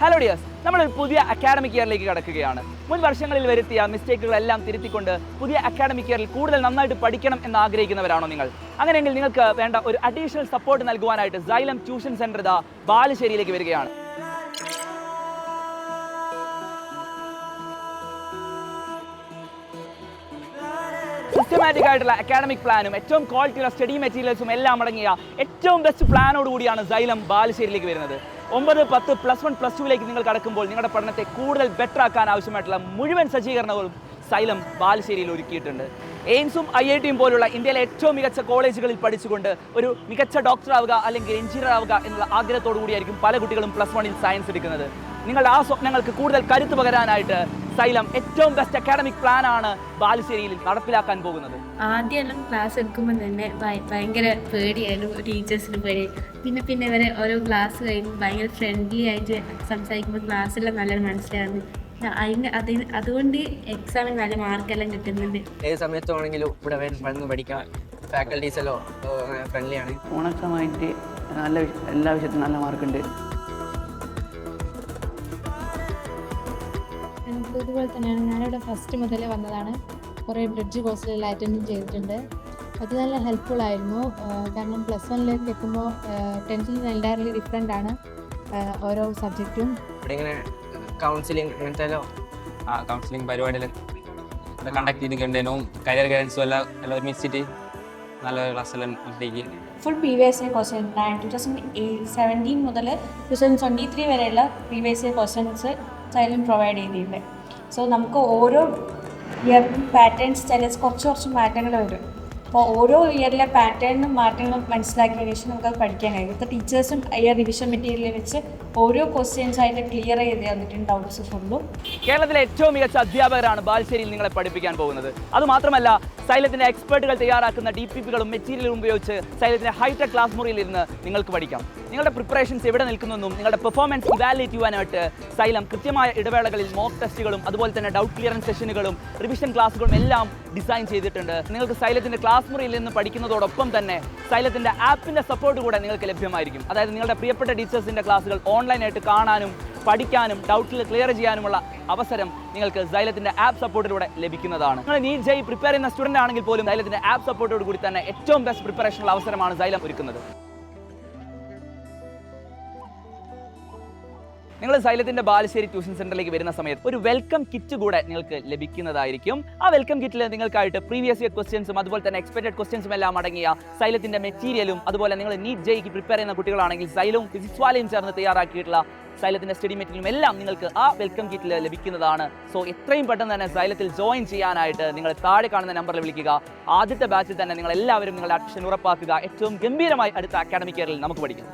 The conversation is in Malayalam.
ഹലോ ഡിയേഴ്സ്, നമ്മളൊരു പുതിയ അക്കാഡമിക് ഇയറിലേക്ക് കടക്കുകയാണ്. മുൻ വർഷങ്ങളിൽ വരുത്തിയ മിസ്റ്റേക്കുകളെല്ലാം തിരുത്തിക്കൊണ്ട് പുതിയ അക്കാഡമിക് ഇയറിൽ കൂടുതൽ നന്നായിട്ട് പഠിക്കണം എന്ന് ആഗ്രഹിക്കുന്നവരാണോ നിങ്ങൾ? അങ്ങനെയെങ്കിൽ നിങ്ങൾക്ക് വേണ്ട ഒരു അഡീഷണൽ സപ്പോർട്ട് നൽകുവാനായിട്ട് സൈലം ട്യൂഷൻ സെന്റർ ബാലുശ്ശേരിയിലേക്ക് വരികയാണ്. സിസ്റ്റമാറ്റിക് ആയിട്ടുള്ള അക്കാഡമിക് പ്ലാനും ഏറ്റവും ക്വാളിറ്റിയുള്ള സ്റ്റഡി മെറ്റീരിയൽസും എല്ലാം അടങ്ങിയ ഏറ്റവും ബെസ്റ്റ് പ്ലാനോട് കൂടിയാണ് സൈലം ബാലുശ്ശേരിയിലേക്ക് വരുന്നത്. 9, 10, +1, +2ലേക്ക് നിങ്ങൾ കടക്കുമ്പോൾ നിങ്ങളുടെ പഠനത്തെ കൂടുതൽ ബെറ്റർ ആക്കാൻ ആവശ്യമായിട്ടുള്ള മുഴുവൻ സജ്ജീകരണങ്ങളും സൈലം ബാലുശ്ശേരിയിൽ ഒരുക്കിയിട്ടുണ്ട്. എയിംസും IITയും പോലുള്ള ഇന്ത്യയിലെ ഏറ്റവും മികച്ച കോളേജുകളിൽ പഠിച്ചുകൊണ്ട് ഒരു മികച്ച ഡോക്ടർ ആവുക അല്ലെങ്കിൽ എഞ്ചിനീയർ ആവുക എന്നുള്ള ആഗ്രഹത്തോടു കൂടിയായിരിക്കും പല കുട്ടികളും +1ൽ സയൻസ് എടുക്കുന്നത്. നിങ്ങളുടെ ആ സ്വപ്നങ്ങൾക്ക് കൂടുതൽ കരുത്ത് പകരാനായിട്ട് സൈലം ഏറ്റവും ബെസ്റ്റ് അക്കാഡമിക് പ്ലാൻ ആണ് ബാലുശ്ശേരിയിൽ നടപ്പിലാക്കാൻ പോകുന്നത്. ആദ്യമെല്ലാം ക്ലാസ് എടുക്കുമ്പോൾ തന്നെ ഭയങ്കര പേടിയായിരുന്നു, ടീച്ചേഴ്സിന് പേടി. പിന്നെ ഇവരെ ഓരോ ക്ലാസ് കഴിയുമ്പോൾ ഭയങ്കര ഫ്രണ്ട്ലി ആയിട്ട് സംസാരിക്കുമ്പോൾ ക്ലാസ്സെല്ലാം നല്ലൊരു മനസ്സിലായിരുന്നു. അതുകൊണ്ട് എക്സാമിന് നല്ല മാർക്കെല്ലാം കിട്ടുന്നുണ്ട്. ഏത് സമയത്താണെങ്കിലും ഇവിടെ വന്ന് പഠിക്കാൻ ഫാക്കൽറ്റീസ് എല്ലാം ഫ്രണ്ട്ലിയാണ്. ഓണക്സമായിട്ട് എല്ലാ വിഷയത്തിലും നല്ല മാർക്കുണ്ട്. ഇതുപോലെ തന്നെയാണ്, ഞാനിവിടെ ഫസ്റ്റ് മുതലേ വന്നതാണ്. കുറേ ബ്രിഡ്ജ് കോഴ്സിലെല്ലാം അറ്റൻഡ് ചെയ്തിട്ടുണ്ട്. അത് നല്ല ഹെൽപ്ഫുൾ ആയിരുന്നു. കാരണം +1ലേക്ക് എത്തുമ്പോൾ 10th എൻറ്റയർലി ഡിഫറെൻ്റ് ആണ് ഓരോ സബ്ജക്റ്റും. ഇവിടെ ഇങ്ങനെ കൗൺസിലിംഗ് അങ്ങനത്തെ കൗൺസിലിംഗ് പരിപാടിയെല്ലാം കണ്ടക്ട് ചെയ്തിട്ടുണ്ടേനും കരിയർ ഗൈഡൻസും എല്ലാം ഒരുമിച്ചിട്ട് നല്ല ക്ലാസ്സെല്ലാം കിട്ടി. ഫുൾ പ്രീവിയസ് ഇയർ ക്വസ്റ്റ്യൻ 2017 മുതൽ 2023 വരെയുള്ള previous year questions xylem provide ചെയ്തിട്ടുണ്ട്. സോ നമുക്ക് ഓരോ ഇയറിലും പാറ്റേൺസ് കുറച്ച് മാറ്റങ്ങൾ വരും. അപ്പോൾ ഓരോ ഇയറിലെ പാറ്റേണും മാറ്റങ്ങളും മനസ്സിലാക്കിയതിനു ശേഷം നമുക്കത് പഠിക്കാൻ കഴിയും. ഇപ്പോൾ ടീച്ചേഴ്സും ഇയർ റിവിഷൻ മെറ്റീരിയൽ വെച്ച് ഓരോ ക്വസ്റ്റ്യൻസ് ആയിട്ട് ക്ലിയർ ചെയ്ത് തന്നിട്ടുണ്ട് ഡൗട്ട്സ് ഫുള്ളും. കേരളത്തിലെ ഏറ്റവും മികച്ച അധ്യാപകരാണ് ബാലുശ്ശേരിയിൽ നിങ്ങളെ പഠിപ്പിക്കാൻ പോകുന്നത്. അതുമാത്രമല്ല, സൈലത്തിന്റെ എക്സ്പേർട്ടുകൾ തയ്യാറാക്കുന്ന DPPകളും മെറ്റീരിയലും ഉപയോഗിച്ച് സൈലത്തിന്റെ ഹൈടെക് ക്ലാസ് മുറിയിൽ ഇരുന്ന് നിങ്ങൾക്ക് പഠിക്കാം. നിങ്ങളുടെ പ്രിപ്പറേഷൻസ് എവിടെ നിൽക്കുന്നെന്നും നിങ്ങളുടെ പെർഫോമൻസ് ഇവാലുവേറ്റ് ചെയ്യാനായിട്ട് സൈലം കൃത്യമായ ഇടവേളകളിൽ മോക്ക് ടെസ്റ്റുകളും അതുപോലെ തന്നെ ഡൗട്ട് ക്ലിയറൻസ് സെഷനുകളും റിവിഷൻ ക്ലാസ്സുകളും എല്ലാം ഡിസൈൻ ചെയ്തിട്ടുണ്ട്. നിങ്ങൾക്ക് സൈലത്തിന്റെ ക്ലാസ് മുറിയിൽ നിന്ന് പഠിക്കുന്നതോടൊപ്പം തന്നെ സൈലത്തിന്റെ ആപ്പിന്റെ സപ്പോർട്ട് കൂടെ നിങ്ങൾക്ക് ലഭ്യമായിരിക്കും. അതായത് നിങ്ങളുടെ പ്രിയപ്പെട്ട ടീച്ചേഴ്സിന്റെ ക്ലാസ്സുകൾ ഓൺലൈനായിട്ട് കാണാനും പഠിക്കാനും ഡൗട്ടിൽ ക്ലിയർ ചെയ്യാനുമുള്ള അവസരം നിങ്ങൾക്ക് സൈലത്തിന്റെ ആപ്പ് സപ്പോർട്ടിലൂടെ ലഭിക്കുന്നതാണ്. നിങ്ങൾ നീറ്റ് ജെഇ പ്രിപ്പയർ ചെയ്യുന്ന സ്റ്റുഡന്റ് ആണെങ്കിൽ പോലും സൈലത്തിന്റെ ആപ്പ് സപ്പോർട്ടോട് കൂടി തന്നെ ഏറ്റവും ബെസ്റ്റ് പ്രിപ്പറേഷനുള്ള അവസരമാണ് സൈലം ഒരുക്കുന്നത്. നിങ്ങൾ സൈലത്തിന്റെ ബാലുശ്ശേരി ട്യൂഷൻ സെന്ററിലേക്ക് വരുന്ന സമയത്ത് ഒരു വെൽക്കം കിറ്റ് കൂടെ നിങ്ങൾക്ക് ലഭിക്കുന്നതായിരിക്കും. ആ വെൽക്കം കിറ്റിൽ നിങ്ങൾക്കായിട്ട് പ്രീവിയസ് ഇയർ ക്വസ്റ്റ്യൻസും അതുപോലെ തന്നെ എക്സ്പെക്റ്റഡ് ക്വസ്റ്റ്യൻസും എല്ലാം അടങ്ങിയ സൈലത്തിന്റെ മെറ്റീരിയലും അതുപോലെ നിങ്ങൾ നീറ്റ് ജെഇക്ക് പ്രിപ്പയർ ചെയ്യുന്ന കുട്ടികളാണെങ്കിൽ സൈലവും ഫിസിക്സ് വാലയും ചേർന്ന് തയ്യാറാക്കിയിട്ടുള്ള സൈലത്തിന്റെ സ്റ്റഡി മെറ്റീരിയലും എല്ലാം നിങ്ങൾക്ക് ആ വെൽക്കം കിറ്റിൽ ലഭിക്കുന്നതാണ്. സോ എത്രയും പെട്ടെന്ന് തന്നെ സൈലത്തിൽ ജോയിൻ ചെയ്യാനായിട്ട് നിങ്ങൾ താഴെ കാണുന്ന നമ്പറിൽ വിളിക്കുക. ആദ്യത്തെ ബാച്ചിൽ തന്നെ നിങ്ങൾ എല്ലാവരും നിങ്ങളുടെ അഡ്മിഷൻ ഉറപ്പാക്കുക. ഏറ്റവും ഗംഭീരമായി അടുത്ത അക്കാഡമിക് ഇയറിൽ നമുക്ക് പഠിക്കാം.